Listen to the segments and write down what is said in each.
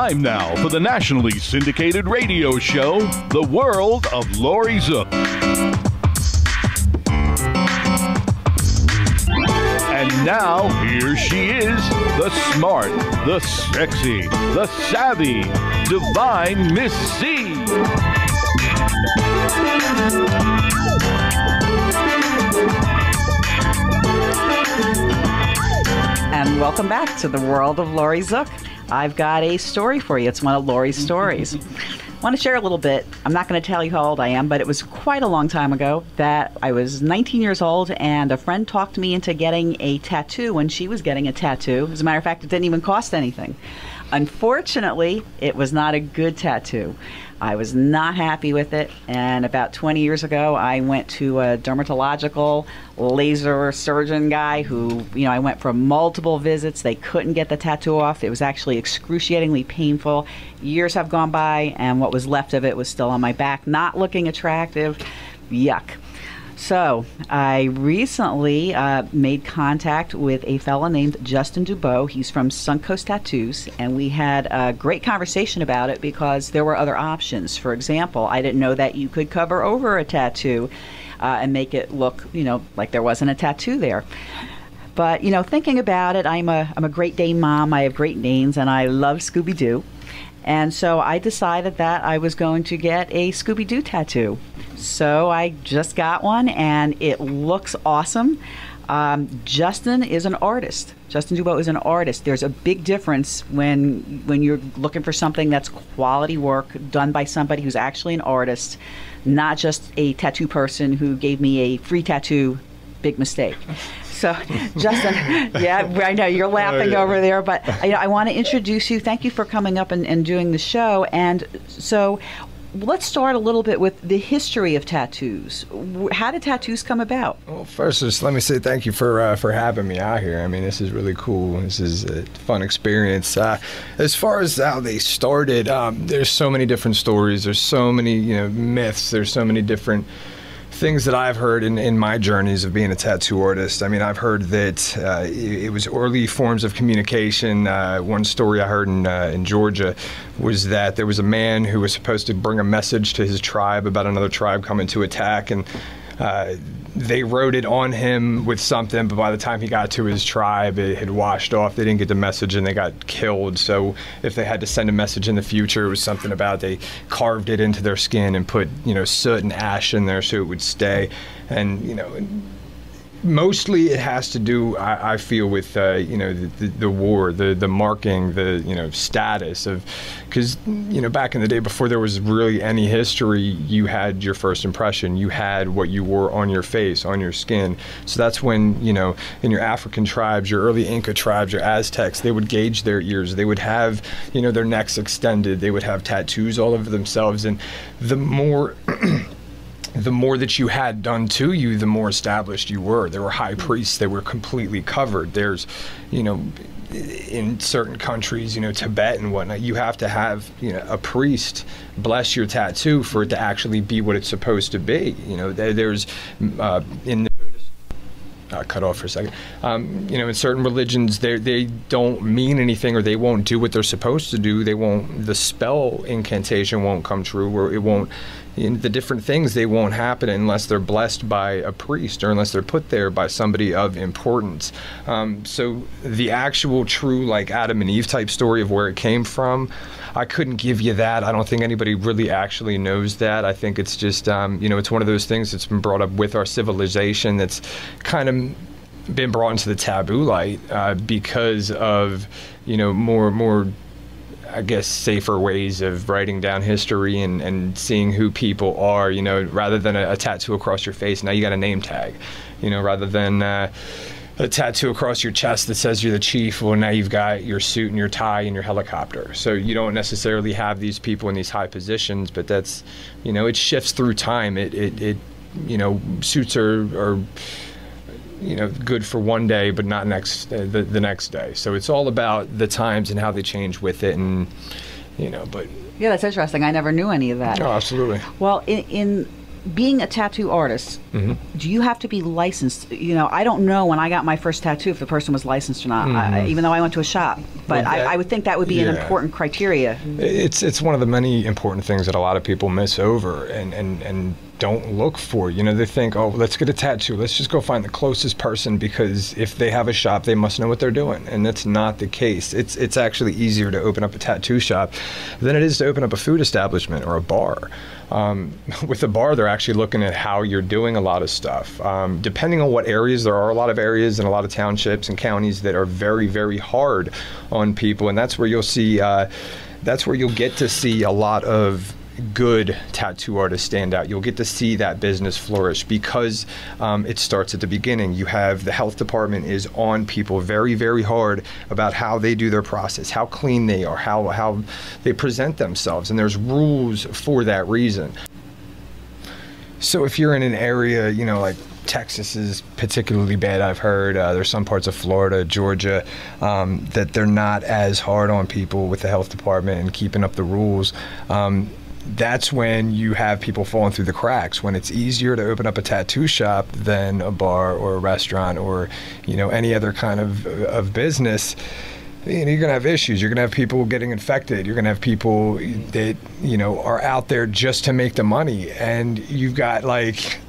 time now for the nationally syndicated radio show, The World of Laurie Zoock. And now, here she is, the smart, the sexy, the savvy, divine Miss C. And welcome back to the World of Laurie Zoock. I've got a story for you. It's one of Laurie's stories. I want to share a little bit. I'm not going to tell you how old I am, but it was quite a long time ago that I was 19 years old, and a friend talked me into getting a tattoo when she was getting a tattoo. As a matter of fact, it didn't even cost anything. Unfortunately, it was not a good tattoo. I was not happy with it, and about 20 years ago, I went to a dermatological laser surgeon guy who, I went for multiple visits. They couldn't get the tattoo off. It was actually excruciatingly painful. Years have gone by, and what was left of it was still on my back, not looking attractive. Yuck. So I recently made contact with a fellow named Justin Dubois. He's from Suncoast Tattoos, and we had a great conversation about it because there were other options. For example, I didn't know that you could cover over a tattoo and make it look, like there wasn't a tattoo there. But, thinking about it, I'm a Great Dane mom. I have Great Danes, and I love Scooby-Doo. And so I decided that I was going to get a Scooby-Doo tattoo. So I just got one, and it looks awesome. Justin is an artist. Justin Dubois is an artist. There's a big difference when you're looking for something that's quality work done by somebody who's actually an artist, not just a tattoo person who gave me a free tattoo. Big mistake. So, Justin, yeah, I know you're laughing over there, but I want to introduce you. Thank you for coming up and doing the show. And so let's start a little bit with the history of tattoos. How did tattoos come about? Well, first, just let me say thank you for having me out here. I mean, this is really cool. This is a fun experience. As far as how they started, there's so many different stories. There's so many, myths. There's so many different things that I've heard in my journeys of being a tattoo artist. I mean, I've heard that it was early forms of communication. One story I heard in Georgia was that there was a man who was supposed to bring a message to his tribe about another tribe coming to attack, and they wrote it on him with something, but by the time he got to his tribe, it had washed off. They didn't get the message, and they got killed. So if they had to send a message in the future, it was something about they carved it into their skin and put, soot and ash in there so it would stay. And, mostly it has to do, I feel, with the war, the marking, the status of, because back in the day before there was really any history, you had your first impression, you had what you wore on your face, on your skin. So that's when in your African tribes, your early Inca tribes, your Aztecs, they would gauge their ears, they would have their necks extended, they would have tattoos all over themselves, and the more the more that you had done to you, the more established you were. There were high priests that were completely covered. There's, in certain countries, Tibet and whatnot, you have to have, a priest bless your tattoo for it to actually be what it's supposed to be. There's, in cut off for a second. In certain religions, they don't mean anything, or they won't do what they're supposed to do. The spell incantation won't come true, or it won't, the different things, they won't happen unless they're blessed by a priest, or unless they're put there by somebody of importance. So the actual true, like, Adam and Eve type story of where it came from, I couldn't give you that. I don't think anybody really actually knows that. I think it's just, it's one of those things that's been brought up with our civilization that's kind of been brought into the taboo light because of, more, I guess, safer ways of writing down history and seeing who people are, rather than a tattoo across your face. Now you got a name tag, rather than a tattoo across your chest that says you're the chief. Well, now you've got your suit and your tie and your helicopter. So you don't necessarily have these people in these high positions, but that's, it shifts through time. Suits are good for one day, but not the next day. So it's all about the times and how they change with it, and but yeah, that's interesting. I never knew any of that. Oh, absolutely. Well, in being a tattoo artist, do you have to be licensed? You know, I don't know when I got my first tattoo if the person was licensed or not, even though I went to a shop. But Well, I would think that would be an important criteria. It's one of the many important things that a lot of people miss over and don't look for. You know, they think, oh, let's get a tattoo. Let's just go find the closest person, because if they have a shop, they must know what they're doing. And that's not the case. It's actually easier to open up a tattoo shop than it is to open up a food establishment or a bar. With a bar, they're actually looking at how you're doing a lot of stuff. Depending on what areas, there are a lot of areas and a lot of townships and counties that are very, very hard on people. And that's where you'll see, that's where you'll get to see a lot of good tattoo artists stand out. You'll get to see that business flourish because it starts at the beginning. You have the health department is on people very, very hard about how they do their process, how clean they are, how they present themselves, and there's rules for that reason. So if you're in an area, you know, like Texas is particularly bad, I've heard. There's some parts of Florida, Georgia, that they're not as hard on people with the health department and keeping up the rules. That's when you have people falling through the cracks, when it's easier to open up a tattoo shop than a bar or a restaurant or, you know, any other kind of business. You know, you're going to have issues. You're going to have people getting infected. You're going to have people that, you know, are out there just to make the money. And you've got, like,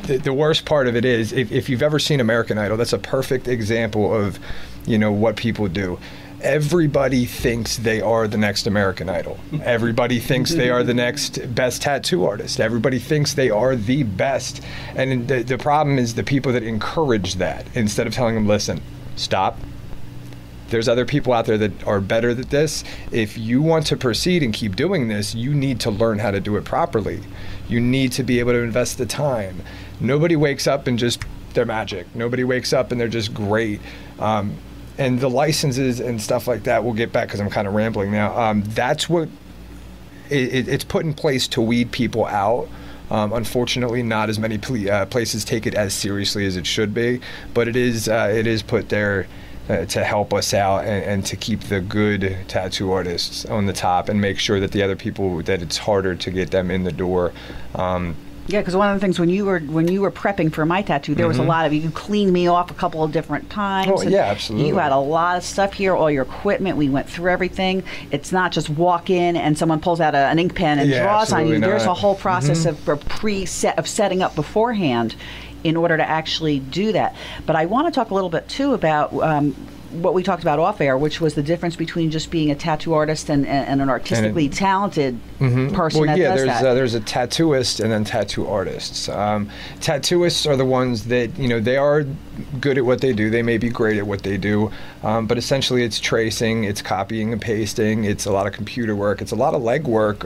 the worst part of it is, if you've ever seen American Idol, that's a perfect example of, you know, what people do. Everybody thinks they are the next American Idol. Everybody thinks they are the next best tattoo artist. Everybody thinks they are the best. And the problem is the people that encourage that, instead of telling them, listen, stop. There's other people out there that are better at this. If you want to proceed and keep doing this, you need to learn how to do it properly. You need to be able to invest the time. Nobody wakes up and just, they're magic. Nobody wakes up and they're just great. And the licenses and stuff like that, we'll get back because I'm kind of rambling now. That's what it's put in place to weed people out. Unfortunately, not as many places take it as seriously as it should be, but it is put there to help us out and to keep the good tattoo artists on the top and make sure that the other people, that it's harder to get them in the door. Yeah, because one of the things when you were prepping for my tattoo, there was a lot of, you cleaned me off a couple of different times. Oh, yeah, absolutely. You had a lot of stuff here, all your equipment. We went through everything. It's not just walk in and someone pulls out an ink pen and draws on you. There's a whole process of setting up beforehand in order to actually do that. But I want to talk a little bit too about what we talked about off air, which was the difference between just being a tattoo artist and an artistically talented person that does that. There's a tattooist and then tattoo artists. Tattooists are the ones that, you know, they are good at what they do. They may be great at what they do, but essentially it's tracing, it's copying and pasting, it's a lot of computer work, it's a lot of leg work.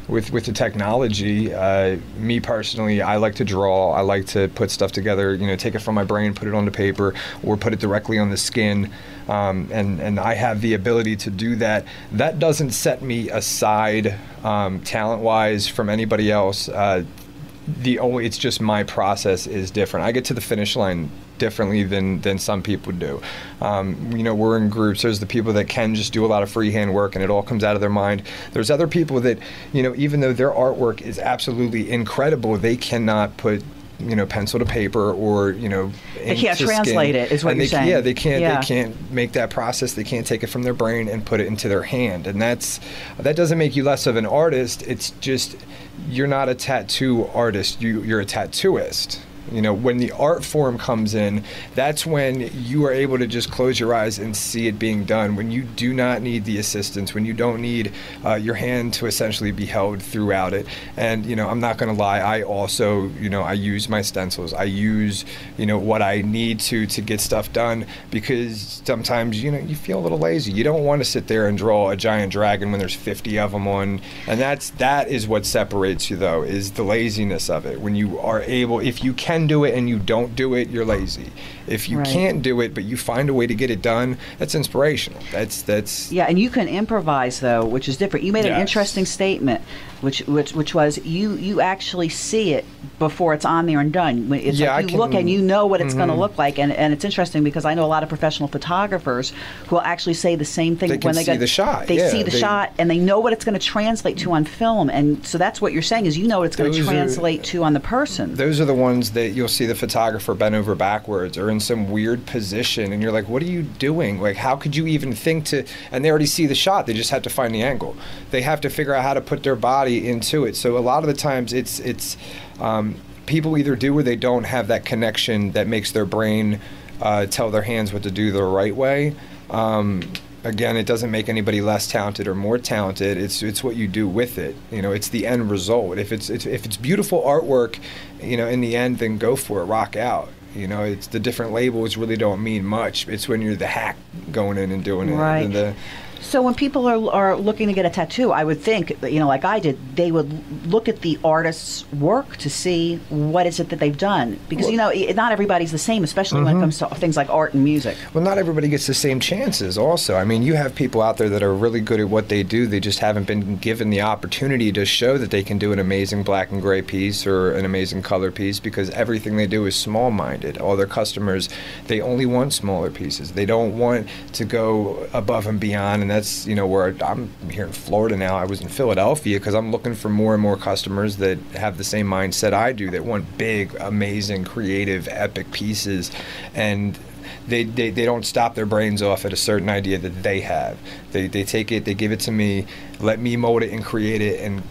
With the technology, me personally, I like to draw. I like to put stuff together, you know, take it from my brain, put it onto paper, or put it directly on the skin. And I have the ability to do that. That doesn't set me aside talent-wise from anybody else. It's just my process is different. I get to the finish line differently than some people do. You know, we're in groups. There's the people that can just do a lot of freehand work and it all comes out of their mind. There's other people that, you know, even though their artwork is absolutely incredible, they cannot put, you know, pencil to paper or, you know, they can't translate it, is what you're saying. Yeah, they can't make that process. They can't take it from their brain and put it into their hand. And that doesn't make you less of an artist. It's just, you're not a tattoo artist. You're a tattooist. You know, when the art form comes in, that's when you are able to just close your eyes and see it being done. When you do not need the assistance, when you don't need your hand to essentially be held throughout it. And, you know, I'm not going to lie, I also, you know, I use my stencils. I use, you know, what I need to get stuff done, because sometimes, you know, you feel a little lazy. You don't want to sit there and draw a giant dragon when there's 50 of them on. And that is what separates you, though, is the laziness of it. When you are able, if you can do it and you don't do it, you're lazy. If you can't do it but you find a way to get it done, that's inspirational. That's yeah. And you can improvise, though, which is different. You made an interesting statement. which was you actually see it before it's on there and done. It's like you look and you know what it's going to look like, and it's interesting because I know a lot of professional photographers who will actually say the same thing when they see the shot. They see the shot and they know what it's going to translate to on film, and so that's what you're saying is you know what it's going to translate to on the person. Those are the ones that you'll see the photographer bent over backwards or in some weird position, and you're like, what are you doing? Like, how could you even think to? And they already see the shot. They just have to find the angle. They have to figure out how to put their body into it. So a lot of the times it's people either do or they don't have that connection that makes their brain tell their hands what to do the right way. Again, it doesn't make anybody less talented or more talented. It's what you do with it. It's the end result. If it's beautiful artwork, in the end, then go for it. Rock out. It's the different labels really don't mean much. It's when you're the hack going in and doing it. Right. So when people are looking to get a tattoo, I would think, like I did, they would look at the artist's work to see what is it that they've done. Because, not everybody's the same, especially when it comes to things like art and music. Well, not everybody gets the same chances also. I mean, you have people out there that are really good at what they do. They just haven't been given the opportunity to show that they can do an amazing black and gray piece or an amazing color piece because everything they do is small-minded. All their customers, they only want smaller pieces. They don't want to go above and beyond, and that's where I'm here in Florida now. I was in Philadelphia because I'm looking for more and more customers that have the same mindset I do, that want big, amazing, creative, epic pieces, and they don't stop their brains off at a certain idea that they have. They take it, they give it to me, let me mold it and create it and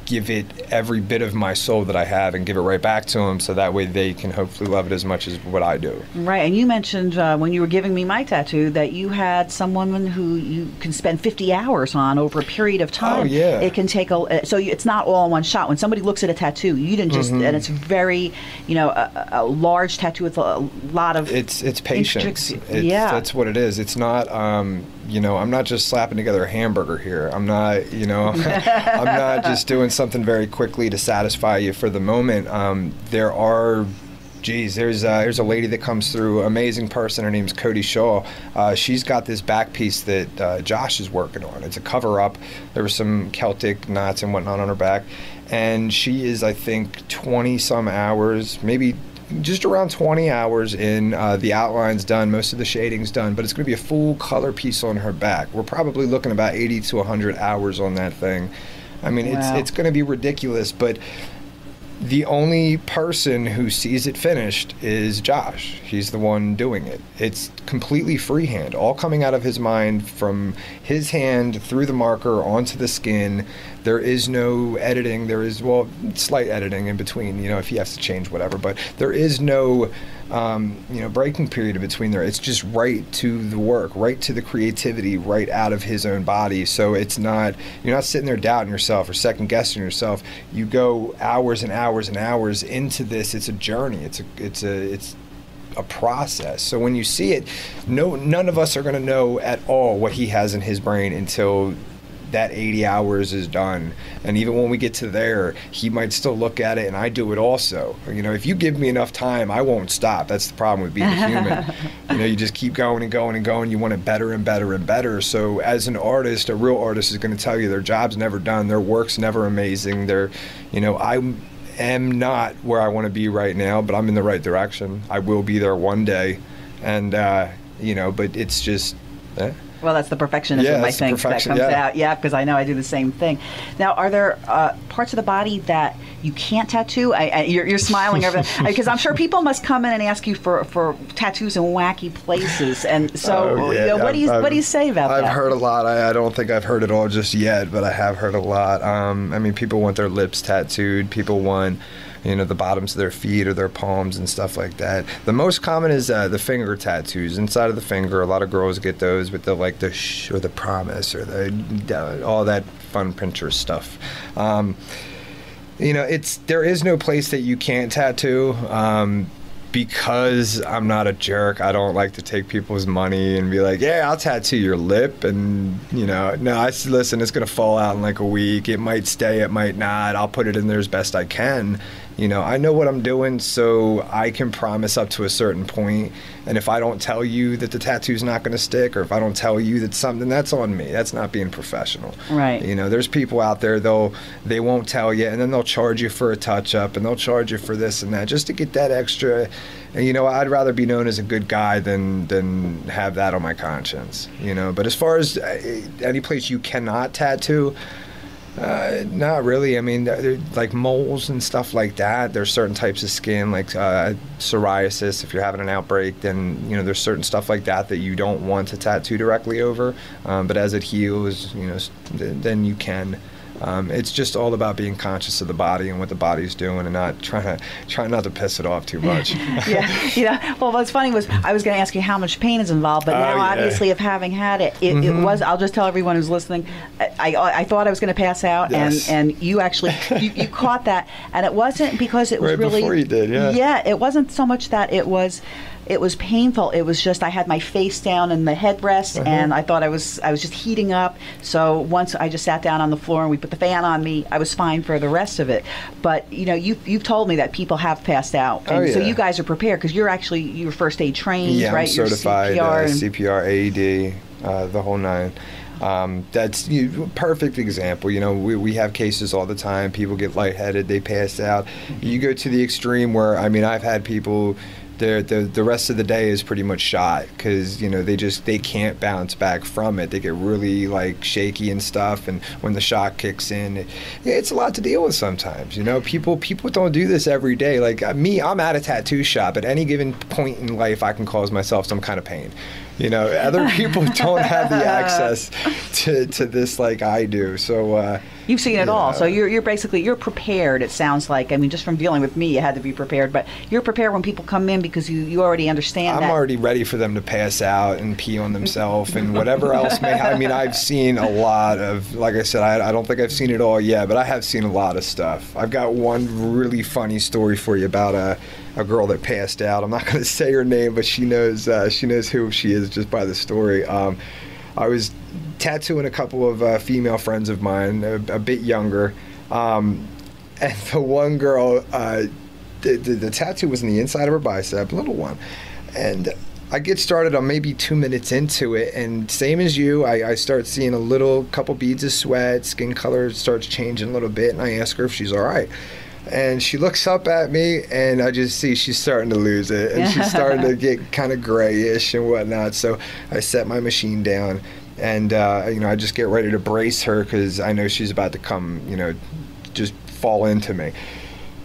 give it every bit of my soul that I have and give it right back to them so that way they can hopefully love it as much as what I do. Right, and you mentioned when you were giving me my tattoo that you had someone who you can spend 50 hours on over a period of time. Oh, yeah. It can take so it's not all in one shot. When somebody looks at a tattoo, you didn't just, and it's very, a large tattoo with a lot of... It's patience. That's what it is. It's not... I'm not just slapping together a hamburger here. I'm not, I'm not just doing something very quickly to satisfy you for the moment. There's a lady that comes through, amazing person. Her name's Cody Shaw. She's got this back piece that Josh is working on. It's a cover-up. There were some Celtic knots and whatnot on her back. And she is, I think, 20-some hours, maybe just around 20 hours in. The outline's done, most of the shading's done, but it's going to be a full color piece on her back. We're probably looking about 80 to 100 hours on that thing. I mean, wow. It's going to be ridiculous, but the only person who sees it finished is Josh. He's the one doing it. It's completely freehand, all coming out of his mind from his hand through the marker onto the skin. There is no editing. There is, slight editing in between, if he has to change whatever, but there is no, breaking period in between there. It's just right to the work, right to the creativity, right out of his own body. So you're not sitting there doubting yourself or second guessing yourself. You go hours and hours and hours into this. It's a journey. It's a process. So when you see it, none of us are going to know at all what he has in his brain until that 80 hours is done. And even when we get to there, he might still look at it, and I do it also. If you give me enough time, I won't stop. That's the problem with being a human. You just keep going and going and going. You want it better and better and better. So as an artist, a real artist is going to tell you their job's never done, their work's never amazing. I am not where I want to be right now, but I'm in the right direction. I will be there one day. And, but it's just... Well, that's the perfectionism, I think, that comes out. Yeah, because I know I do the same thing. Now, are there parts of the body that you can't tattoo? You're smiling over that. Because I'm sure people must come in and ask you for tattoos in wacky places. And so, what do you say about that? I've heard a lot. I don't think I've heard it all just yet, but I have heard a lot. People want their lips tattooed. People want... the bottoms of their feet or their palms and stuff like that. The most common is the finger tattoos inside of the finger. A lot of girls get those with the shh or the promise or the all that fun Pinterest stuff. There is no place that you can't tattoo. Because I'm not a jerk, I don't like to take people's money and be like, yeah, I'll tattoo your lip. And, listen, it's going to fall out in like a week. It might stay, it might not. I'll put it in there as best I can. You know, I know what I'm doing, so I can promise up to a certain point. And if I don't tell you that the tattoo's not going to stick, or if I don't tell you that something, that's on me. That's not being professional. Right. You know, there's people out there, they won't tell you, and then they'll charge you for a touch-up, and they'll charge you for this and that, just to get that extra. And, you know, I'd rather be known as a good guy than have that on my conscience, you know. But as far as any place you cannot tattoo, not really. I mean, like moles and stuff like that. There's certain types of skin, like psoriasis. If you're having an outbreak, then, you know, there's certain stuff like that that you don't want to tattoo directly over. But as it heals, you know, then you can. It's just all about being conscious of the body and what the body's doing, and not trying not to piss it off too much. Yeah. Well, what's funny was I was going to ask you how much pain is involved, but now obviously, of having had it, it was. I'll just tell everyone who's listening. I thought I was going to pass out, yes. and you actually you caught that, and it wasn't because it was right really before you did. Yeah. Yeah. It wasn't so much that it was painful. It was just I had my face down in the headrest, and I thought I was just heating up. So once I just sat down on the floor and we put the fan on me, I was fine for the rest of it. But, you know, you've told me that people have passed out, and so you guys are prepared because you're first aid trained, right? I'm certified, CPR, CPR, AED, the whole nine. That's perfect example. You know, we have cases all the time. People get lightheaded, they pass out. You go to the extreme where, I mean, I've had people. The rest of the day is pretty much shot because, you know, they can't bounce back from it. They get really like shaky and stuff, and when the shock kicks in, it's a lot to deal with sometimes. You know, people don't do this every day. Like me, I'm at a tattoo shop. At any given point in life, I can cause myself some kind of pain. You know, other people don't have the access to this like I do. So you've seen it all. So you're basically prepared. It sounds like. I mean, just from dealing with me, you had to be prepared. But you're prepared when people come in because you already understand. I'm already ready for them to pass out and pee on themselves and whatever else may. I mean, I've seen a lot of. Like I said, I don't think I've seen it all yet, but I have seen a lot of stuff. I've got one really funny story for you about a girl that passed out. I'm not going to say her name, but she knows who she is just by the story. I was tattooing a couple of female friends of mine, a bit younger, and the one girl, the tattoo was in the inside of her bicep, a little one, and I get started on maybe 2 minutes into it, and same as you, I start seeing a couple beads of sweat, skin color starts changing a little bit, and I ask her if she's all right. And she looks up at me, and I just see she's starting to lose it, and she's starting to get kind of grayish and whatnot. So I set my machine down, and you know, I just get ready to brace her because I know she's about to come, you know, just fall into me.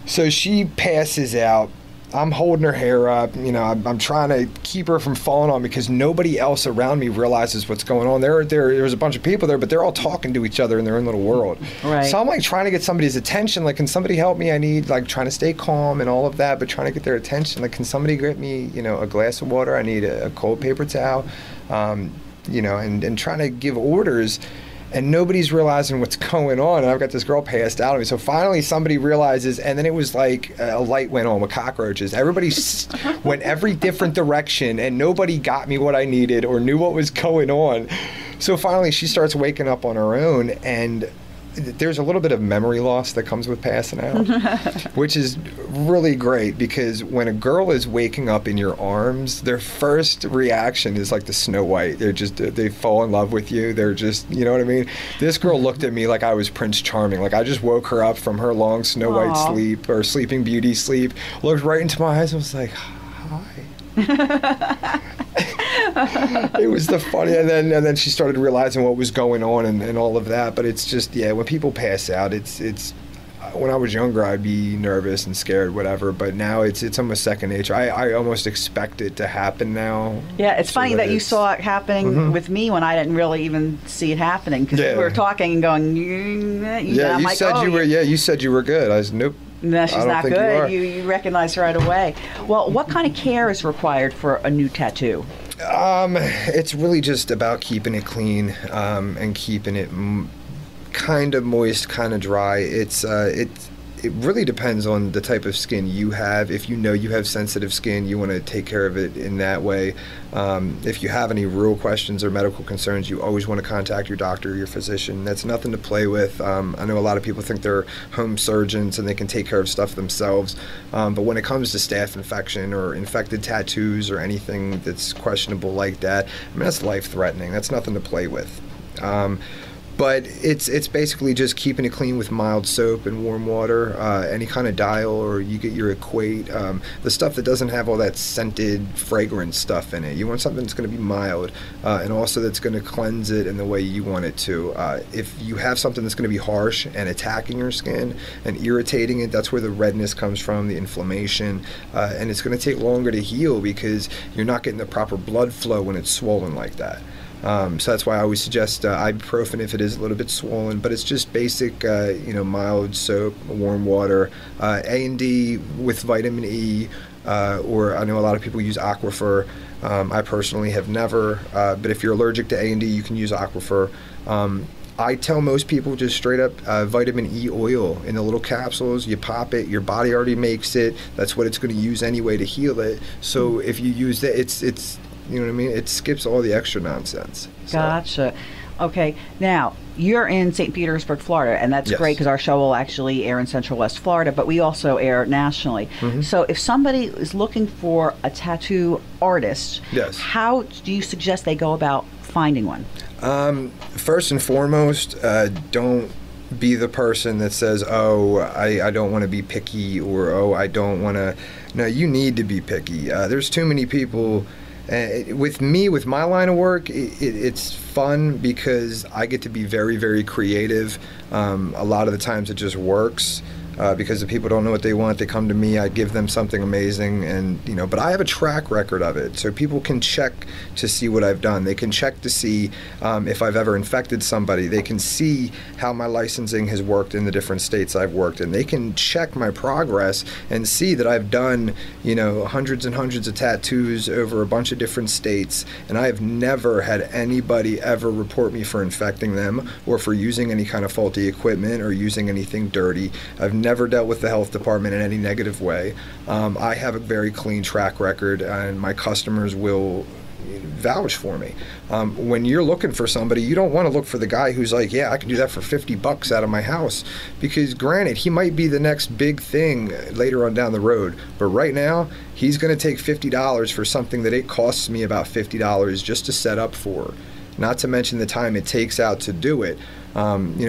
So she passes out. I'm holding her hair up, you know, I'm trying to keep her from falling on me because nobody else around me realizes what's going on. There's a bunch of people there, but they're all talking to each other in their own little world. Right. So I'm like trying to get somebody's attention, like, can somebody help me? I need, like, trying to stay calm and all of that, but trying to get their attention. Like, can somebody get me, you know, a glass of water? I need a cold paper towel, you know, and trying to give orders. And nobody's realizing what's going on, and I've got this girl passed out on me. So finally somebody realizes, and then it was like a light went on with cockroaches. Everybody went every different direction, and nobody got me what I needed or knew what was going on. So finally she starts waking up on her own, and there's a little bit of memory loss that comes with passing out, which is really great because when a girl is waking up in your arms, their first reaction is like the Snow White. They fall in love with you. They're just, you know what I mean? This girl looked at me like I was Prince Charming. Like I just woke her up from her long Snow White sleep or Sleeping Beauty sleep, looked right into my eyes and was like, hi. It was the funny, and then she started realizing what was going on and all of that. But it's just, yeah, when people pass out, it's when I was younger, I'd be nervous and scared, whatever. But now it's almost second nature. I almost expect it to happen now. Yeah, it's funny that you saw it happening with me when I didn't really even see it happening because we were talking and going, you said you were good. I said, nope. No, she's not good. You recognize right away. Well, what kind of care is required for a new tattoo? It's really just about keeping it clean and keeping it kind of moist, kind of dry. It's it really depends on the type of skin you have. If you know you have sensitive skin, you want to take care of it in that way. If you have any real questions or medical concerns, you always want to contact your doctor or your physician. That's nothing to play with. I know a lot of people think they're home surgeons and they can take care of stuff themselves. But when it comes to staph infection or infected tattoos or anything that's questionable like that, I mean, that's life-threatening. That's nothing to play with. But it's basically just keeping it clean with mild soap and warm water, any kind of dial, or you get your Equate, the stuff that doesn't have all that scented fragrance stuff in it. You want something that's going to be mild and also that's going to cleanse it in the way you want it to. If you have something that's going to be harsh and attacking your skin and irritating it, that's where the redness comes from, the inflammation, and it's going to take longer to heal because you're not getting the proper blood flow when it's swollen like that. So that's why I always suggest ibuprofen if it is a little bit swollen, but it's just basic, mild soap, warm water, A&D with vitamin E, or I know a lot of people use Aquifer. I personally have never, but if you're allergic to A&D, you can use Aquifer. I tell most people just straight up vitamin E oil in the little capsules. You pop it, your body already makes it. That's what it's going to use anyway to heal it. So if you use that, it's you know what I mean? It skips all the extra nonsense. Gotcha. Okay. Now, you're in St. Petersburg, Florida, and that's great because our show will actually air in Central West Florida, but we also air nationally. Mm-hmm. So if somebody is looking for a tattoo artist, how do you suggest they go about finding one? First and foremost, don't be the person that says, oh, I don't want to be picky, or, oh, I don't want to. No, you need to be picky. There's too many people. With me, with my line of work, it's fun because I get to be very, very creative. A lot of the times it just works. Because if people don't know what they want, they come to me, I give them something amazing, and but I have a track record of it, so people can check to see what I've done. They can check to see if I've ever infected somebody. They can see how my licensing has worked in the different states I've worked in. They can check my progress and see that I've done, hundreds and hundreds of tattoos over a bunch of different states, and I have never had anybody ever report me for infecting them or for using any kind of faulty equipment or using anything dirty. I've never dealt with the health department in any negative way. I have a very clean track record, and my customers will vouch for me. When you're looking for somebody, you don't want to look for the guy who's like, yeah, I can do that for $50 out of my house, because granted, he might be the next big thing later on down the road, but right now, he's going to take $50 for something that it costs me about $50 just to set up for, not to mention the time it takes out to do it.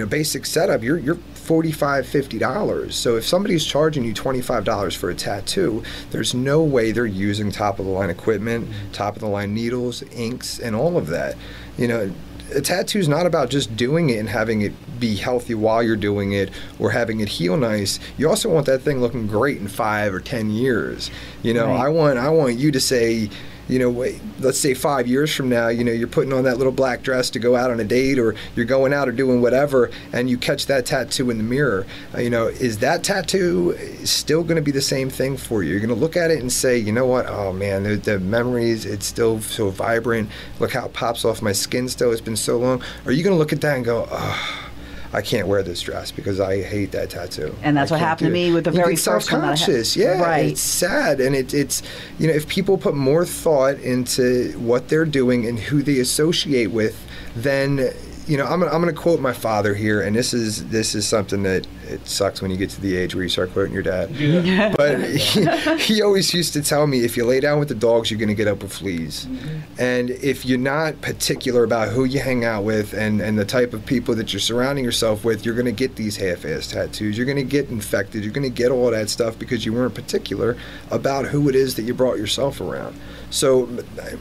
Basic setup, you're $45, $50. So if somebody's charging you $25 for a tattoo, there's no way they're using top-of-the-line equipment, top-of-the-line needles, inks, and all of that. A tattoo's not about just doing it and having it be healthy while you're doing it or having it heal nice. You also want that thing looking great in 5 or 10 years. Right. I want you to say, let's say 5 years from now, you're putting on that little black dress to go out on a date, or you're going out or doing whatever, and you catch that tattoo in the mirror. Is that tattoo still going to be the same thing for you? You're going to look at it and say, you know what? Oh man, the memories, it's still so vibrant. Look how it pops off my skin still. It's been so long. Or are you going to look at that and go, oh, I can't wear this dress because I hate that tattoo. And that's what happened to me with the very first one. Self-conscious, yeah. Right. It's sad, and it's if people put more thought into what they're doing and who they associate with, then I'm gonna quote my father here, and this is something that it sucks when you get to the age where you start quoting your dad. Yeah. But he always used to tell me, if you lay down with the dogs, you're gonna get up with fleas. Mm-hmm. And if you're not particular about who you hang out with and the type of people that you're surrounding yourself with, you're gonna get these half-assed tattoos. You're gonna get infected. You're gonna get all that stuff because you weren't particular about who it is that you brought yourself around. So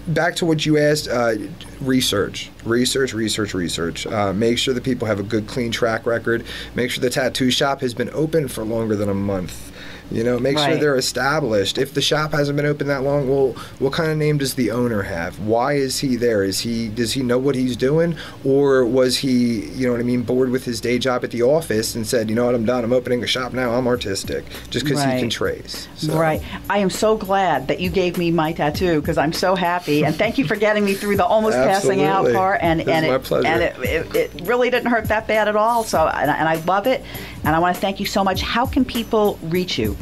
back to what you asked, research. Make sure that people have a good, clean track record. Make sure the tattoo shop has been open for longer than a month. Make sure they're established. If the shop hasn't been open that long, well, what kind of name does the owner have? Why is he there? Does he know what he's doing? Or was he, bored with his day job at the office and said, I'm done, I'm opening a shop now, I'm artistic, just because he can trace. So. Right. I am so glad that you gave me my tattoo, because I'm so happy. And thank you for getting me through the almost passing out part. And my pleasure. And it really didn't hurt that bad at all. So, and I love it. And I want to thank you so much. How can people reach you?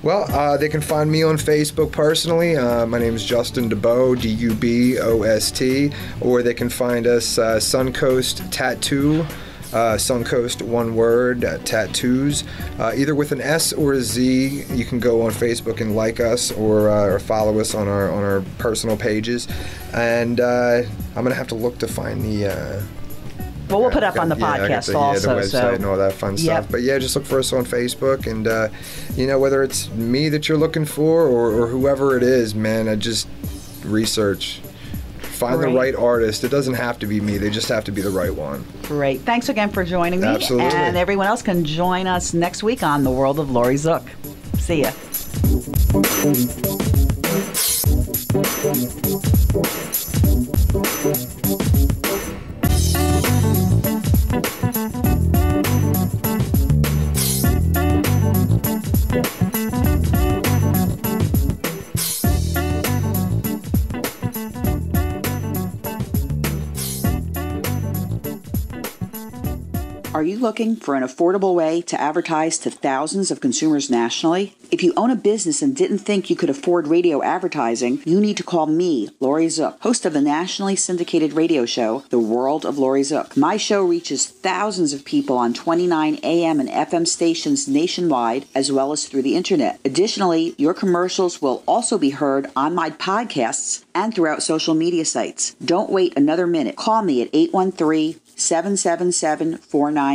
Well, they can find me on Facebook personally. My name is Justin DuBost, DuBost, or they can find us Suncoast Tattoo, Suncoast, one word, tattoos, either with an S or a Z. You can go on Facebook and like us or follow us on our personal pages. And I'm going to have to look to find the... Well, we'll put up on the podcast also. The website and all that fun stuff. But yeah, just look for us on Facebook, and whether it's me that you're looking for or whoever it is, man, I just research. Find the right artist. It doesn't have to be me. They just have to be the right one. Great. Thanks again for joining me. Absolutely. And everyone else can join us next week on The World of Laurie Zoock. See ya. Are you looking for an affordable way to advertise to thousands of consumers nationally? If you own a business and didn't think you could afford radio advertising, you need to call me, Laurie Zoock, host of the nationally syndicated radio show, The World of Laurie Zoock. My show reaches thousands of people on 29 AM and FM stations nationwide, as well as through the internet. Additionally, your commercials will also be heard on my podcasts and throughout social media sites. Don't wait another minute. Call me at 813-777-4908.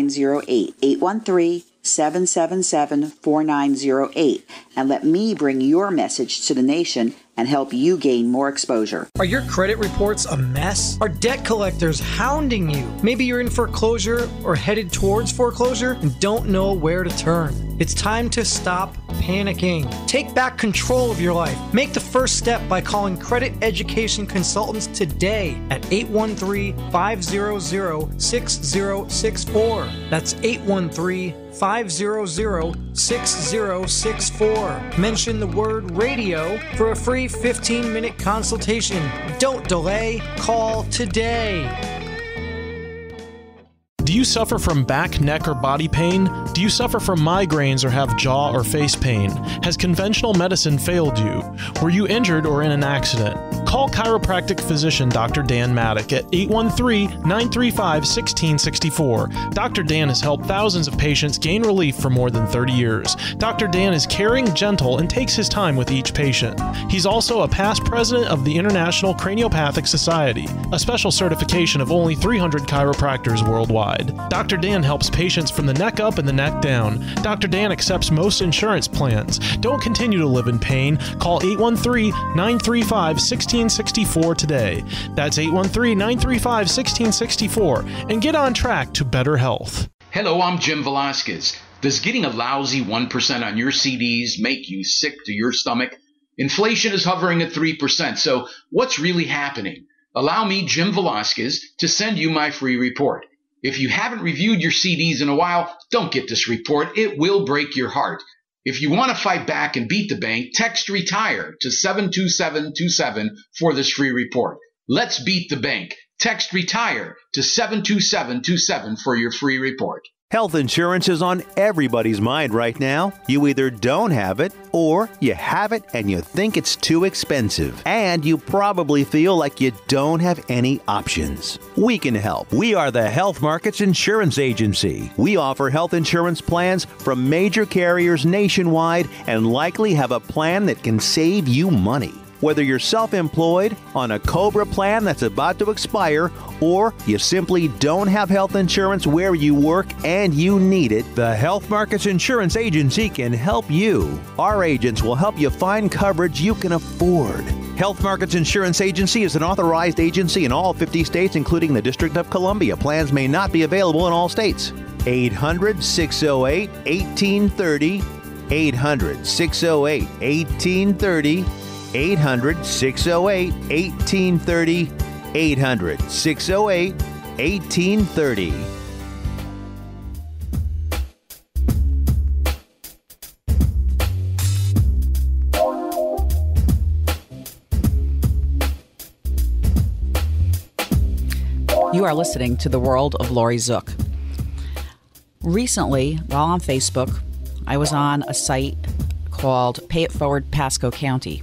813-777-4908, and let me bring your message to the nation and help you gain more exposure. Are your credit reports a mess? Are debt collectors hounding you? Maybe you're in foreclosure or headed towards foreclosure and don't know where to turn. It's time to stop panicking. Take back control of your life. Make the first step by calling Credit Education Consultants today at 813-500-6064. That's 813-500-6064. Mention the word radio for a free 15-minute consultation. Don't delay. Call today. Do you suffer from back, neck, or body pain? Do you suffer from migraines or have jaw or face pain? Has conventional medicine failed you? Were you injured or in an accident? Call chiropractic physician Dr. Dan Maddock at 813-935-1664. Dr. Dan has helped thousands of patients gain relief for more than 30 years. Dr. Dan is caring, gentle, and takes his time with each patient. He's also a past president of the International Craniopathic Society, a special certification of only 300 chiropractors worldwide. Dr. Dan helps patients from the neck up and the neck down. Dr. Dan accepts most insurance plans. Don't continue to live in pain. Call 813-935-1664 today. That's 813-935-1664 and get on track to better health. Hello, I'm Jim Velasquez. Does getting a lousy 1% on your CDs make you sick to your stomach? Inflation is hovering at 3%, so what's really happening? Allow me, Jim Velasquez, to send you my free report. If you haven't reviewed your CDs in a while, don't get this report. It will break your heart. If you want to fight back and beat the bank, text RETIRE to 72727 for this free report. Let's beat the bank. Text RETIRE to 72727 for your free report. Health insurance is on everybody's mind right now. You either don't have it or you have it and you think it's too expensive. And you probably feel like you don't have any options. We can help. We are the Health Markets Insurance Agency. We offer health insurance plans from major carriers nationwide and likely have a plan that can save you money. Whether you're self-employed, on a COBRA plan that's about to expire, or you simply don't have health insurance where you work and you need it, the Health Markets Insurance Agency can help you. Our agents will help you find coverage you can afford. Health Markets Insurance Agency is an authorized agency in all 50 states, including the District of Columbia. Plans may not be available in all states. 800-608-1830. 800-608-1830. 800-608-1830. 800-608-1830. You are listening to The World of Laurie Zoock. Recently, while on Facebook, I was on a site called Pay It Forward Pasco County.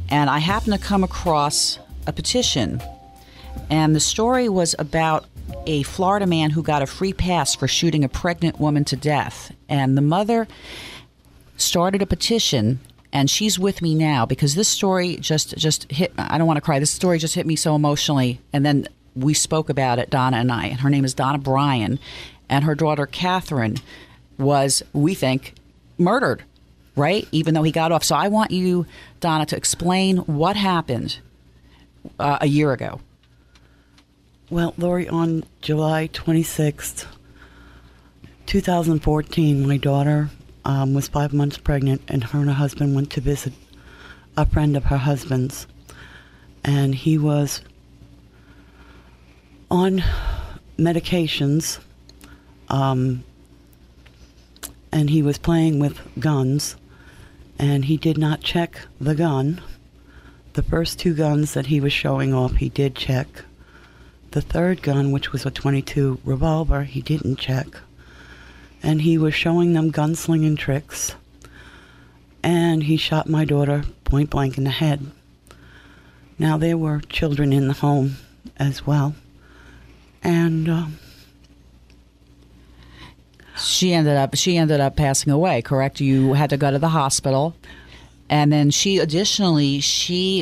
And I happened to come across a petition. And the story was about a Florida man who got a free pass for shooting a pregnant woman to death. And the mother started a petition, and she's with me now because this story just hit. I don't want to cry. This story just hit me so emotionally. And then we spoke about it, Donna and I. And her name is Donna Bryan. And her daughter, Catherine, was, we think, murdered, right? Even though he got off. So I want you, Donna, to explain what happened a year ago. Well, Laurie, on July 26th, 2014, my daughter was 5 months pregnant, and her husband went to visit a friend of her husband's. And he was on medications, and he was playing with guns, and he did not check the gun. The first 2 guns that he was showing off, he did check. The third gun, which was a .22 revolver, he didn't check. And he was showing them gunslinging tricks. And he shot my daughter point blank in the head. Now, there were children in the home as well. And she ended up passing away, correct? You had to go to the hospital. And then she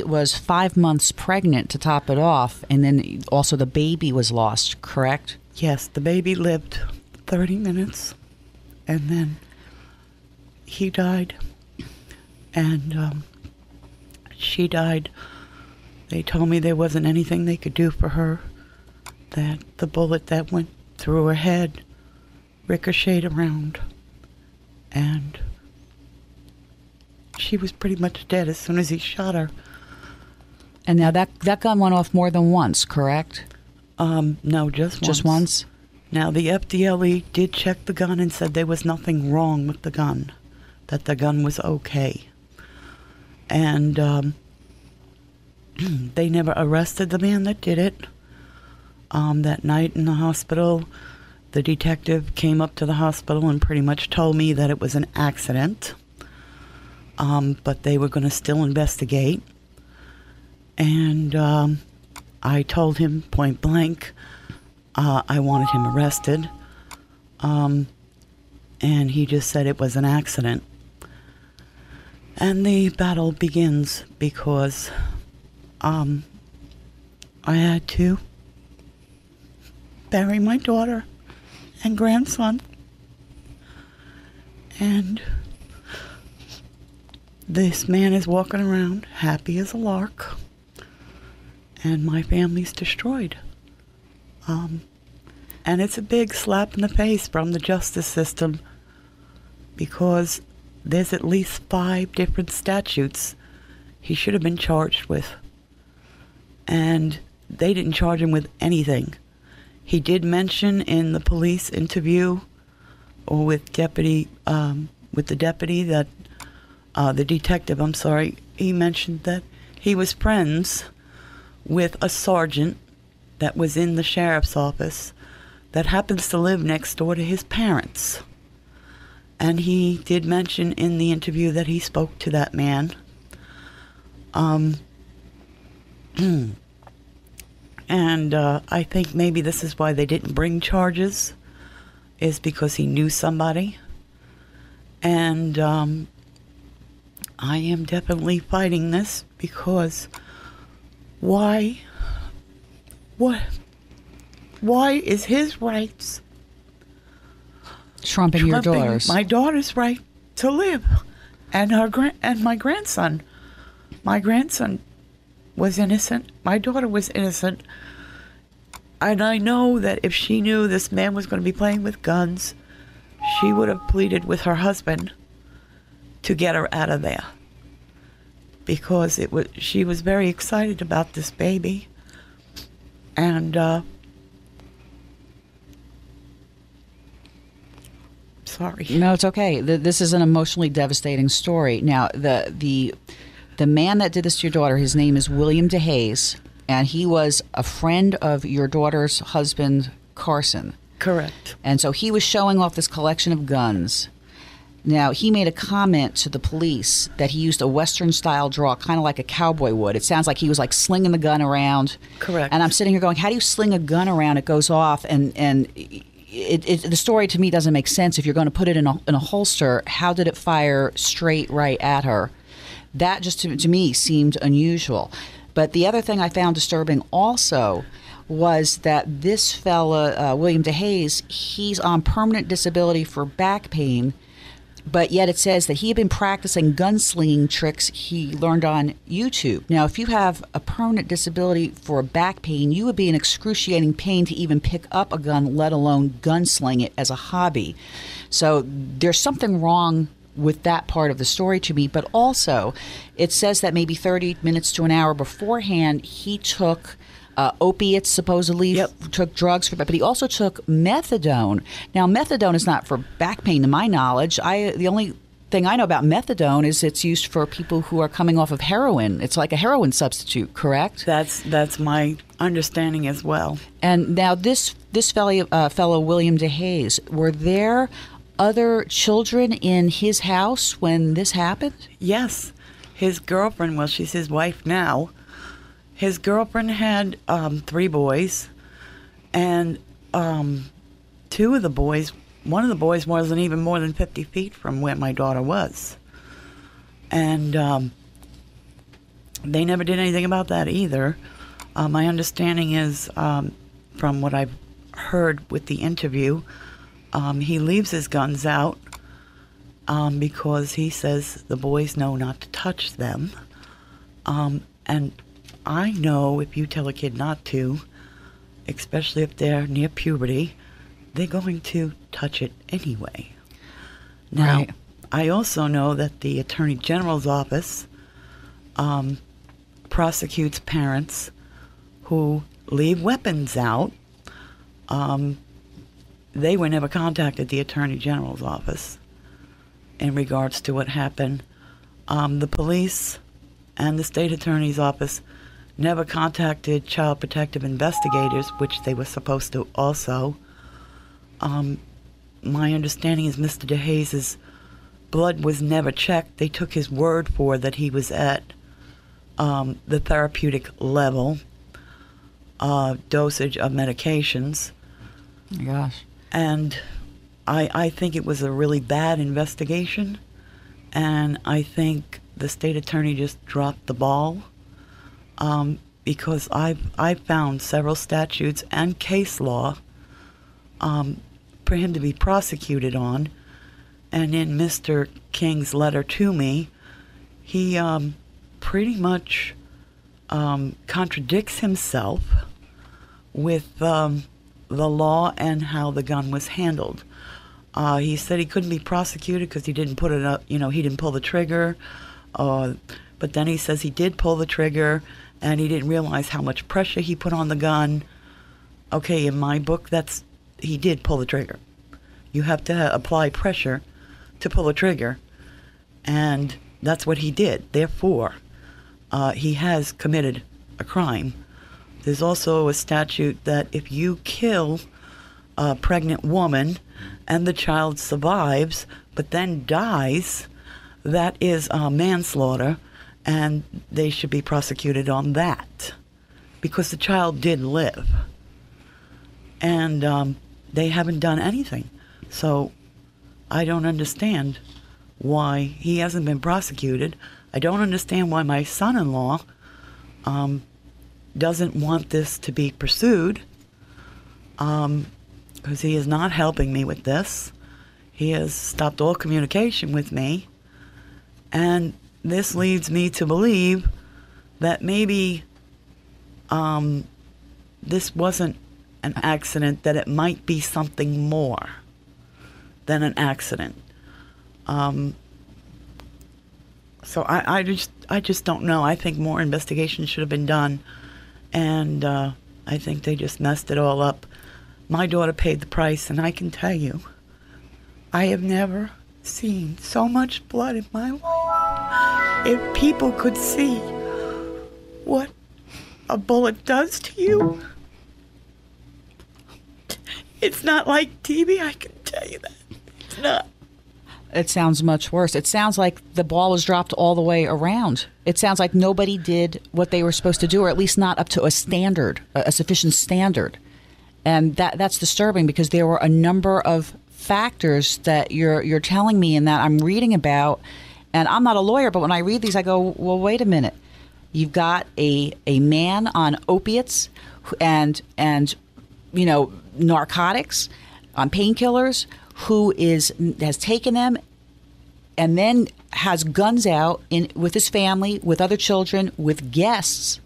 was 5 months pregnant to top it off. And then also the baby was lost, correct? Yes, the baby lived 30 minutes. And then he died. And she died. They told me there wasn't anything they could do for her. That the bullet that went through her head ricocheted around. And she was pretty much dead as soon as he shot her. And now that gun went off more than once, correct? No, just once. Just once? Now, the FDLE did check the gun and said there was nothing wrong with the gun, that the gun was okay. And they never arrested the man that did it. That night in the hospital, the detective came up to the hospital and pretty much told me that it was an accident. But they were going to still investigate. And I told him point blank I wanted him arrested. And he just said it was an accident. And the battle begins because I had to bury my daughter and grandson. And this man is walking around happy as a lark, and my family's destroyed. And it's a big slap in the face from the justice system, because there's at least 5 different statutes he should have been charged with. And they didn't charge him with anything. He did mention in the police interview, or with the detective, he mentioned that he was friends with a sergeant that was in the sheriff's office that happens to live next door to his parents. And he did mention in the interview that he spoke to that man. And I think maybe this is why they didn't bring charges, is because he knew somebody. And I am definitely fighting this, because why is his rights trumping your daughter's? My daughter's right to live, and my grandson. My grandson was innocent. My daughter was innocent. And I know that if she knew this man was going to be playing with guns, she would have pleaded with her husband to get her out of there, because she was very excited about this baby. And sorry. No, it's okay. This is an emotionally devastating story. Now, the man that did this to your daughter, his name is William DeHaze, and he was a friend of your daughter's husband, Carson. Correct. And so he was showing off this collection of guns. Now, he made a comment to the police that he used a Western-style draw, kind of like a cowboy would. It sounds like he was like slinging the gun around. Correct. And I'm sitting here going, how do you sling a gun around? It goes off, and the story to me doesn't make sense. If you're going to put it in a holster, how did it fire straight right at her? That just to me seemed unusual. But the other thing I found disturbing also was that this fella, William DeHaze, he's on permanent disability for back pain. But yet it says that he had been practicing gunslinging tricks he learned on YouTube. Now, if you have a permanent disability for back pain, you would be in excruciating pain to even pick up a gun, let alone gunsling it as a hobby. So there's something wrong with that part of the story to me. But also, it says that maybe 30 minutes to an hour beforehand, he took opiates, supposedly, took drugs for that, but he also took methadone. Now, methadone is not for back pain, to my knowledge. The only thing I know about methadone is it's used for people who are coming off of heroin. It's like a heroin substitute, correct? That's my understanding as well. And now this fellow William DeHaze, were there other children in his house when this happened? Yes. His girlfriend, well, she's his wife now. His girlfriend had 3 boys, and one of the boys wasn't even more than 50 feet from where my daughter was. And they never did anything about that either. My understanding is, from what I've heard with the interview, he leaves his guns out because he says the boys know not to touch them. And I know if you tell a kid not to, especially if they're near puberty, they're going to touch it anyway. Now, Right. I also know that the Attorney General's office prosecutes parents who leave weapons out. They were never contacted the Attorney General's office in regards to what happened. The police and the state attorney's office never contacted child protective investigators, which they were supposed to also. My understanding is Mr. DeHaze's blood was never checked. They took his word for that he was at the therapeutic level dosage of medications. Oh my gosh. And I think it was a really bad investigation, and I think the state attorney just dropped the ball. Because I've found several statutes and case law for him to be prosecuted on, and in Mr. King's letter to me, he pretty much contradicts himself with the law and how the gun was handled. He said he couldn't be prosecuted because he didn't put it up, he didn't pull the trigger. But then he says he did pull the trigger and he didn't realize how much pressure he put on the gun. Okay, in my book, he did pull the trigger. You have to apply pressure to pull a trigger, and that's what he did. Therefore, he has committed a crime. There's also a statute that if you kill a pregnant woman and the child survives but then dies, that is manslaughter, and they should be prosecuted on that because the child did live. And they haven't done anything. So I don't understand why he hasn't been prosecuted. I don't understand why my son-in-law doesn't want this to be pursued, because he is not helping me with this. He has stopped all communication with me, and this leads me to believe that maybe this wasn't an accident, that it might be something more than an accident. So I just don't know. I think more investigation should have been done, and I think they just messed it all up. My daughter paid the price, and I can tell you, I have never seen so much blood in my life. If people could see what a bullet does to you, It's not like TB, I can tell you that. It's not. It sounds much worse. It sounds like the ball was dropped all the way around. It sounds like nobody did what they were supposed to do, or at least not up to a standard, a sufficient standard. And that's disturbing, because there were a number of factors that you're telling me and that I'm reading about. And I'm not a lawyer, but when I read these, I go, well, wait a minute. You've got a man on opiates and narcotics, on painkillers, who has taken them and then has guns out with his family, with other children, with guests,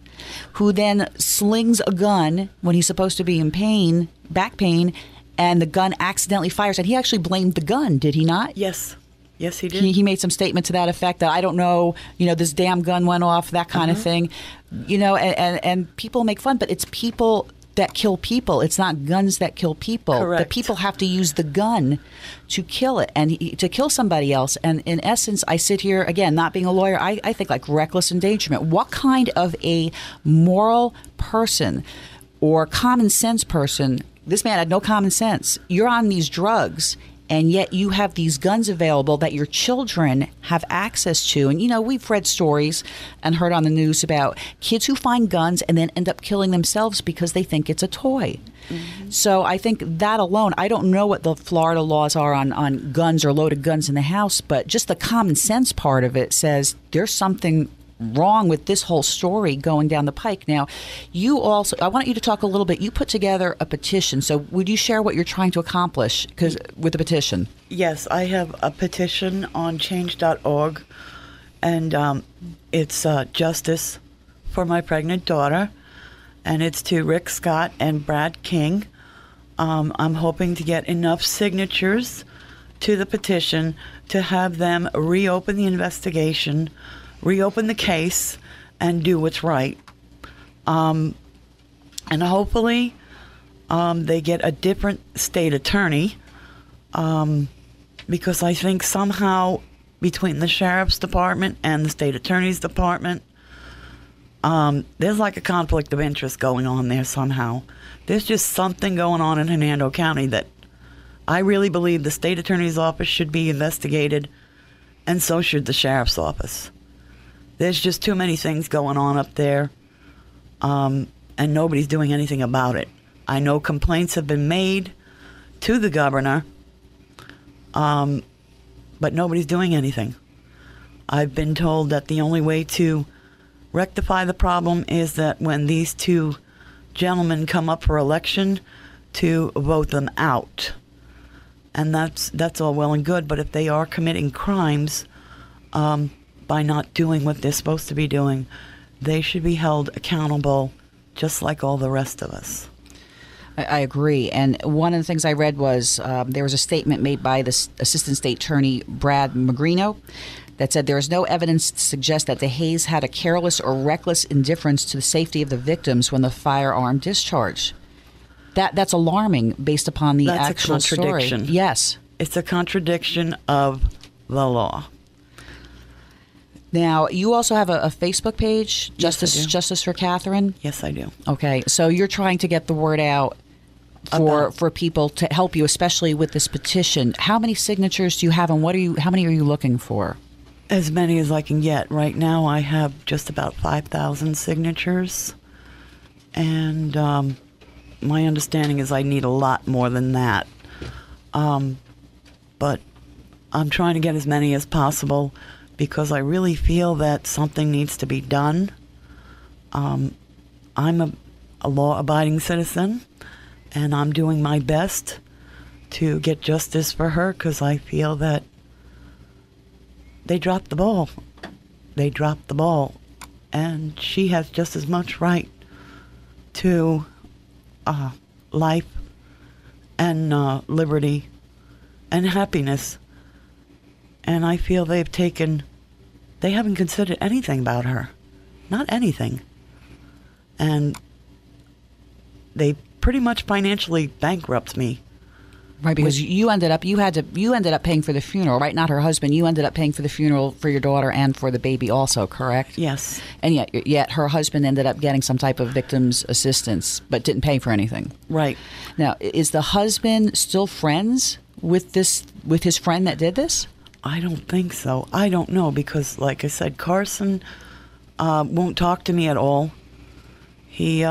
who then slings a gun when he's supposed to be in pain, back pain, and the gun accidentally fires. And he actually blamed the gun, did he not? Yes. Yes, he did. He made some statement to that effect, that I don't know, this damn gun went off, that kind of thing. And people make fun, but it's people that kill people. It's not guns that kill people. Correct. The people have to use the gun to kill it and to kill somebody else. And in essence, I sit here, again, not being a lawyer, I think like reckless endangerment. What kind of a moral person or common sense person? This man had no common sense. You're on these drugs, and yet you have these guns available that your children have access to. And, we've read stories and heard on the news about kids who find guns and then end up killing themselves because they think it's a toy. Mm-hmm. So I think that alone, I don't know what the Florida laws are on guns or loaded guns in the house, but just the common sense part of it says there's something wrong with this whole story going down the pike. Now, I want you to talk a little bit. You put together a petition. So would you share what you're trying to accomplish with the petition? Yes, I have a petition on change.org, and it's justice for my pregnant daughter, and it's to Rick Scott and Brad King. I'm hoping to get enough signatures to the petition to have them reopen the investigation, reopen the case, and do what's right. And hopefully they get a different state attorney, because I think somehow between the sheriff's department and the state attorney's department, there's like a conflict of interest going on there somehow. There's just something going on in Hernando County that I really believe the state attorney's office should be investigated, and so should the sheriff's office. There's just too many things going on up there, and nobody's doing anything about it. I know complaints have been made to the governor, but nobody's doing anything. I've been told that the only way to rectify the problem is that when these two gentlemen come up for election, to vote them out. And that's all well and good, but if they are committing crimes, by not doing what they're supposed to be doing, they should be held accountable just like all the rest of us. I agree. And one of the things I read was there was a statement made by the Assistant State Attorney Brad Magrino that said there is no evidence to suggest that DeHaze had a careless or reckless indifference to the safety of the victims when the firearm discharged. That's alarming based upon the actual story. That's a contradiction. Yes. It's a contradiction of the law. Now, you also have a Facebook page, Yes, I do. Justice for Catherine? Yes, I do. Okay, so you're trying to get the word out for people to help you, especially with this petition. How many signatures do you have, and how many are you looking for? As many as I can get. Right now I have just about 5,000 signatures, and my understanding is I need a lot more than that. But I'm trying to get as many as possible, because I really feel that something needs to be done. I'm a law-abiding citizen, and I'm doing my best to get justice for her, because I feel that they dropped the ball. They dropped the ball, and she has just as much right to life and liberty and happiness. And I feel they haven't considered anything about her. Not anything. And they pretty much financially bankrupt me. Right, because you ended up paying for the funeral, right? Not her husband. You ended up paying for the funeral for your daughter and for the baby also, correct? Yes. And yet her husband ended up getting some type of victim's assistance, but didn't pay for anything. Right. Now, is the husband still friends with his friend that did this? I don't think so. I don't know, because, like I said, Carson won't talk to me at all. He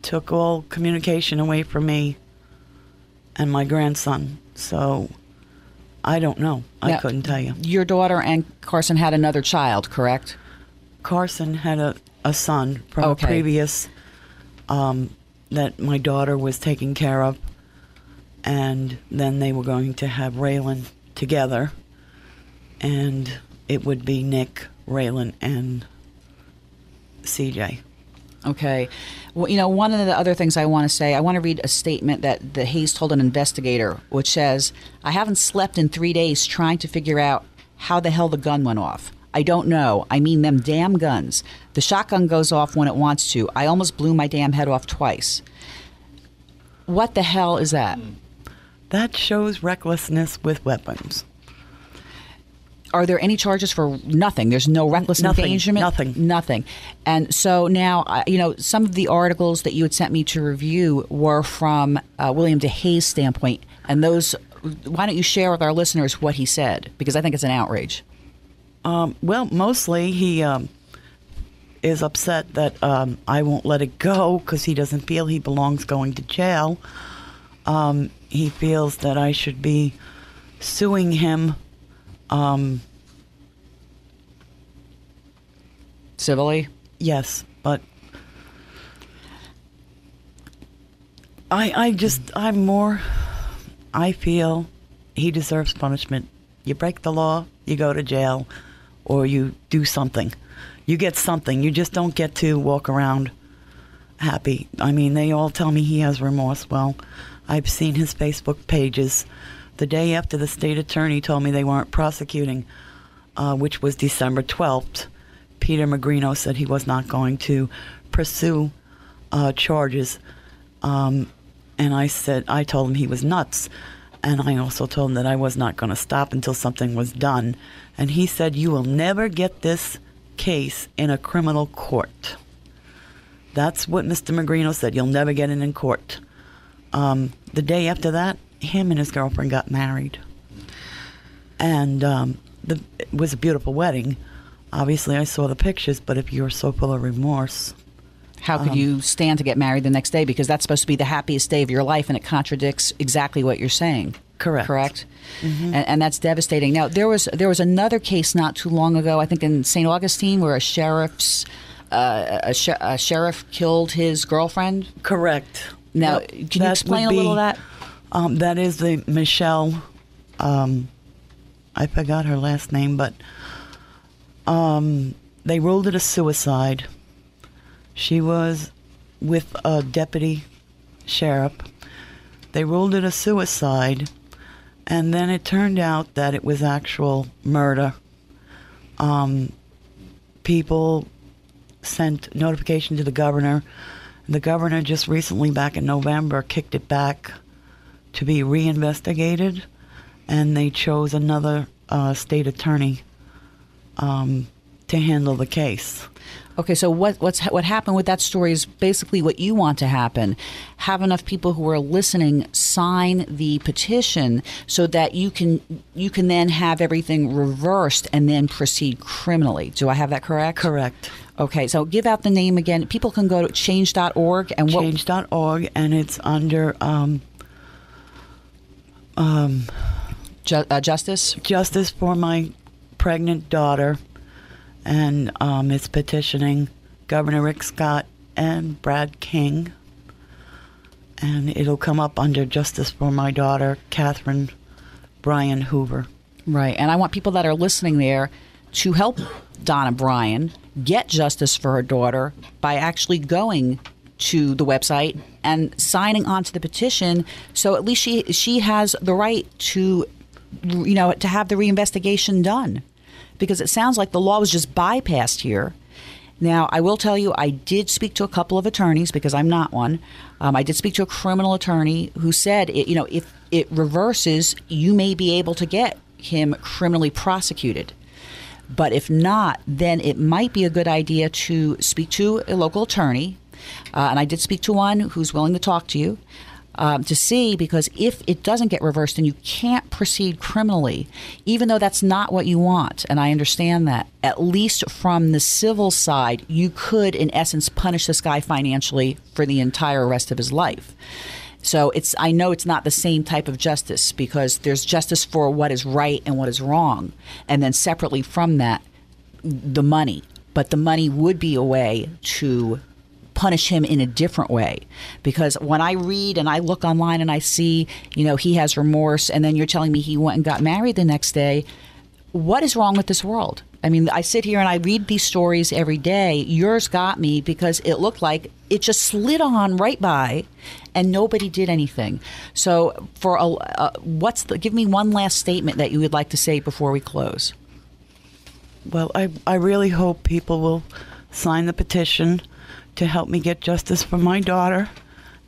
took all communication away from me and my grandson. So I don't know. I couldn't tell you. Your daughter and Carson had another child, correct? Carson had a son from a previous that my daughter was taking care of. And then they were going to have Raylan together. And it would be Nick, Raylan, and CJ. Okay. Well, one of the other things I want to say, I want to read a statement that Hayes told an investigator, which says, "I haven't slept in 3 days trying to figure out how the hell the gun went off. I don't know. I mean, them damn guns. The shotgun goes off when it wants to. I almost blew my damn head off twice." What the hell is that? That shows recklessness with weapons. Are there any charges for nothing? There's no reckless endangerment? Nothing. And so now, some of the articles that you had sent me to review were from William DeHaye's standpoint. And those, why don't you share with our listeners what he said? Because I think it's an outrage. Well, mostly he is upset that I won't let it go because he doesn't feel he belongs going to jail. He feels that I should be suing him civilly? Yes, but I feel he deserves punishment. You break the law, you go to jail, or you do something. You get something. You just don't get to walk around happy. I mean, they all tell me he has remorse. Well, I've seen his Facebook pages. The day after the state attorney told me they weren't prosecuting, which was December 12th, Peter Magrino said he was not going to pursue charges. And I told him he was nuts. And I also told him that I was not going to stop until something was done. And he said, "You will never get this case in a criminal court." That's what Mr. Magrino said. "You'll never get it in court." The day after that, him and his girlfriend got married. And it was a beautiful wedding. Obviously, I saw the pictures, but if you're so full of remorse... How could you stand to get married the next day? Because that's supposed to be the happiest day of your life, and it contradicts exactly what you're saying. Correct? Mm-hmm. And that's devastating. Now, there was another case not too long ago, I think in St. Augustine, where a sheriff killed his girlfriend. Correct. Now, can you explain a little of that? That is the Michelle, I forgot her last name, but they ruled it a suicide. She was with a deputy sheriff. They ruled it a suicide, and then it turned out that it was actual murder. People sent notification to the governor. The governor just recently, back in November, kicked it back to be reinvestigated, and they chose another state attorney to handle the case. Okay, so what happened with that story is basically what you want to happen. Have enough people who are listening sign the petition so that you can then have everything reversed and then proceed criminally. Do I have that correct? Correct. Okay, so give out the name again. People can go to change.org and change.org, and it's under Justice for my pregnant daughter. And it's petitioning Governor Rick Scott and Brad King. And it'll come up under Justice for my daughter, Catherine Bryan Hoover. Right. And I want people that are listening there to help Donna Bryan get justice for her daughter by actually going to the website and signing onto the petition. So at least she has the right to, to have the reinvestigation done. Because it sounds like the law was just bypassed here, Now, I will tell you, I did speak to a couple of attorneys because I'm not one. I did speak to a criminal attorney who said, if it reverses, you may be able to get him criminally prosecuted. But if not, then it might be a good idea to speak to a local attorney. And I did speak to one who's willing to talk to you. To see, because if it doesn't get reversed, then you can't proceed criminally, even though that's not what you want. And I understand that. At least from the civil side, you could, in essence, punish this guy financially for the entire rest of his life. So I know it's not the same type of justice, because there's justice for what is right and what is wrong. And then separately from that, the money. But the money would be a way to punish him in a different way, because when I read and I look online and I see, he has remorse, and then you're telling me he went and got married the next day. What is wrong with this world? I mean, I sit here and I read these stories every day. Yours got me because it looked like it just slid on right by and nobody did anything. So give me one last statement that you would like to say before we close. Well, I really hope people will sign the petition to help me get justice for my daughter,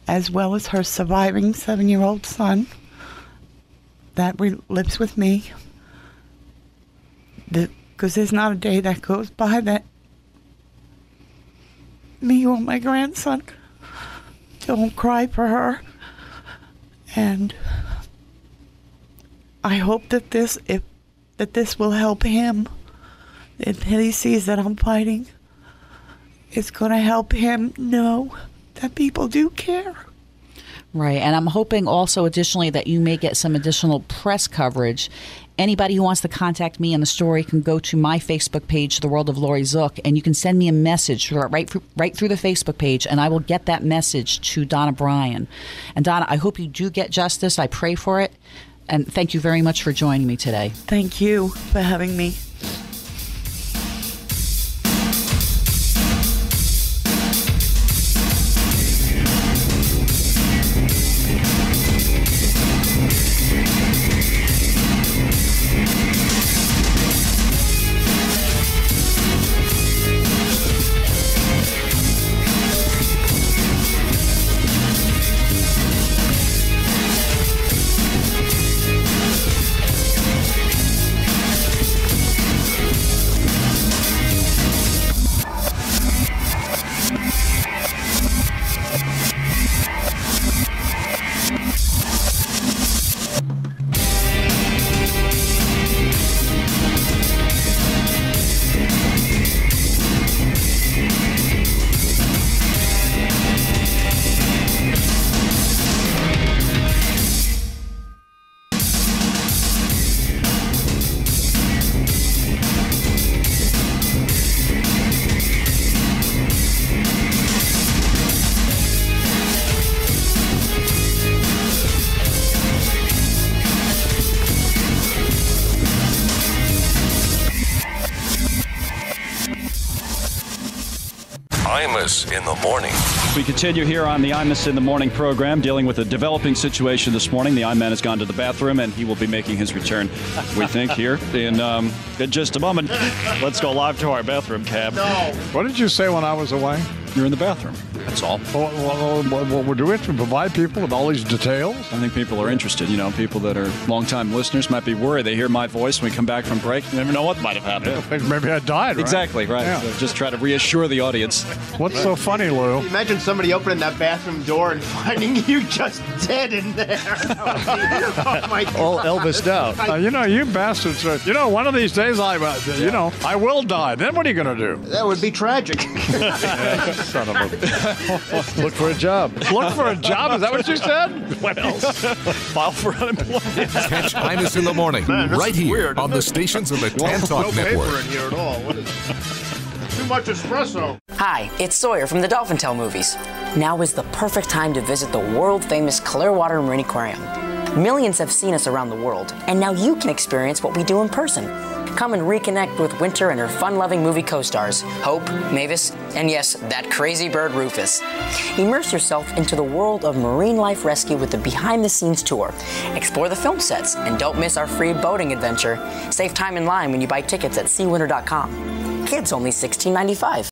as well as her surviving 7-year-old son that lives with me. Because there's not a day that goes by that me or my grandson don't cry for her. And I hope that this will help him. If he sees that I'm fighting, it's going to help him know that people do care. Right. And I'm hoping also additionally that you may get some additional press coverage. Anybody who wants to contact me on the story can go to my Facebook page, The World of Laurie Zoock, and you can send me a message right through the Facebook page, and I will get that message to Donna Bryan. And Donna, I hope you do get justice. I pray for it. And thank you very much for joining me today. Thank you for having me. Imus in the Morning. We continue here on the Imus in the Morning program, dealing with a developing situation this morning. The I-Man has gone to the bathroom, and he will be making his return, we think, here in just a moment. Let's go live to our bathroom cab. No. What did you say when I was away? You're in the bathroom. That's all. What we're doing to provide people with all these details? I think people are interested. People that are longtime listeners might be worried. They hear my voice when we come back from break. You never know what might have happened. Yeah, maybe I died, right? Exactly, right. Yeah. So just try to reassure the audience. What's so funny, Lou? Imagine somebody opening that bathroom door and finding you just dead in there. Oh my God. All Elvis'd out. You bastards. One of these days, I will die. Then what are you going to do? That would be tragic. Son of a... Look for a job. Look for a job? Is that what you said? What else? File for unemployment. Catch Imus in the Morning right here weird, on the stations of the Tan Talk no Network. paper in here at all. What is too much espresso. Hi, it's Sawyer from the Dolphin Tale movies. Now is the perfect time to visit the world-famous Clearwater Marine Aquarium. Millions have seen us around the world, and now you can experience what we do in person. Come and reconnect with Winter and her fun-loving movie co-stars, Hope, Mavis, and yes, that crazy bird Rufus. Immerse yourself into the world of marine life rescue with the behind-the-scenes tour. Explore the film sets, and don't miss our free boating adventure. Save time in line when you buy tickets at seawinter.com. Kids only $16.95.